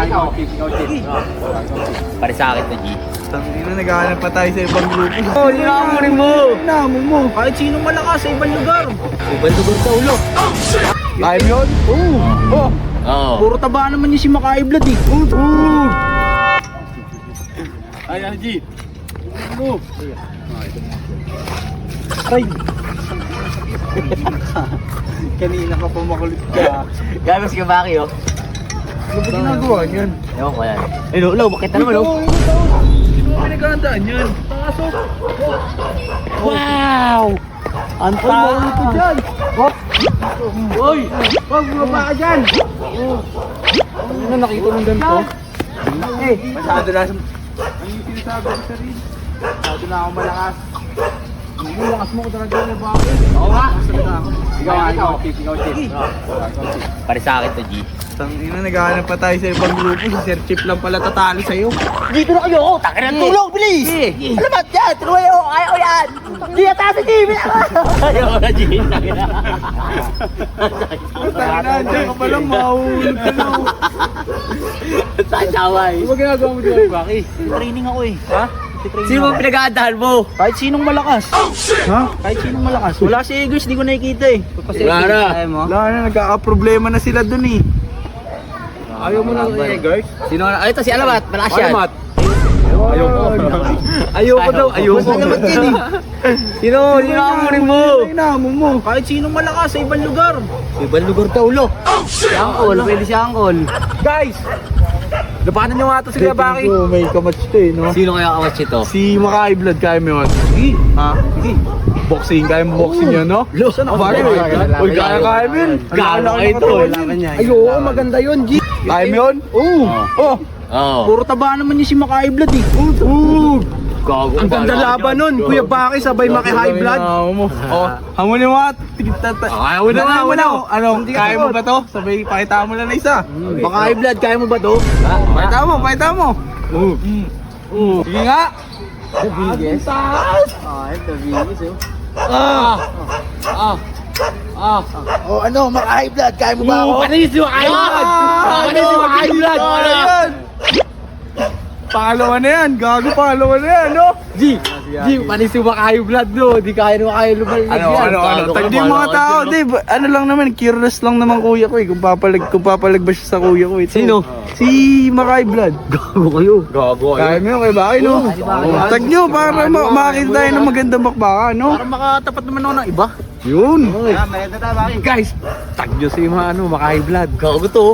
ikaw, Chief. Pare sa akin to, G. Tangina, naghahanap pa tayo sa ibang grupo. Oh, inaamon mo. Inaamon mo. Kahit sino malakas sa ibang lugar. Ibang lugar sa ulo. Kaya mo yun? Oo. Oo. Puro taba naman yung si Makai Blood eh. Ay, G. Ay. Kanina ka pa makulit ka. Gagos ka, Baki, oh. Ano ba ginagawa niyan? Ewan ko yan. Ay, lo, bakit naman, lo? Sino ba nagkandaan yan? Pasok. Wow! Ang Ay, maulo ko dyan. Uy! Wag, bumaba ka dyan. Ano nakita mong ganito? Eh, Masyado na. Ano yung sinasabi ko sa rin? Masyado na ako malakas. ang lakas mo ko talaga na bakit? Oo nga. Ikaw, Chief. Pare sa akin to, G. Tangina, naghahanap pa tayo sa ibang grupo. Si Sir Chip lang pala tatalo sa'yo. Dito na kayo! Taka ng tulong, bilis! Ano ba yan? Tulungan ako! Kaya ko yan! Hindi na tayo sa G! Ayaw ko na, G! Tangina, dyan ka palang mahulog ka na. Saan saway? Ano ba ginagawa mo dito, Baki? Training ako eh. Ha? Sino bang pinag-aadahan mo? Kahit sinong malakas. Ha? Kahit sinong malakas. Wala si Eagles, di ko nakikita eh. Wala na. Wala na, nagkaka-problema na sila dun eh. Ayaw mo na Laban. eh, guys. Sino na? Ay, ito si Alamat. Malakas yan. Ayoko. Ayoko daw, ayoko. Alamat yan eh. Sino? Sino ang muling mo? Inaamon mo. Kahit sinong malakas sa ibang lugar. Ibang lugar ka ulo. Si Angkol. Pwede si Angkol. Guys! Labanan nyo nga ito si Kuya Baki. Ko, may kamatch to eh, no? Sino kaya kamatch ito? Si Makai Blood, kaya mo yun? Sige. Ha? Sige. Boxing, kaya mo boxing yun, no? Saan ako? Pare, uy, kaya mo yun. Gago kayo ito. Ayoko, maganda yun, G. Kaya mo yun? Oo. Oh! Oo. Puro taba naman yung si Makai Blood eh. Gago. Ang ganda laban nun. Kuya Baki sabay Makai High Blood. Oh, hamunin mo at Kaya mo na nga, mo wala. Ano, kaya mo ba to? Sabay, pakita mo lang na isa. Makai Blood, kaya mo ba to? Pakita mo, pakita mo. Sige nga. The biggest. The biggest eh. Oh, ano, Makai Blood, kaya mo ba ako? Panis yung high blood! Panis yung high blood! Pangalawa na yan, gago pangalawa na yan, no? G! Panis yung high blood, no? Di kaya nung kaya lumalag yan. Tagdi yung mga tao, di, ano lang naman, curious lang naman kuya ko eh, kung papalag ba siya sa kuya ko eh. Sino? Si Makai Blood. Gago kayo. Kaya mo yun, kay Baki, no? Tag nyo, para makakita tayo ng magandang bakbakan, no? Para makatapat naman ako ng iba. Yun. May tayo, Baki. Guys, tag nyo si Makai Blood. Gago to.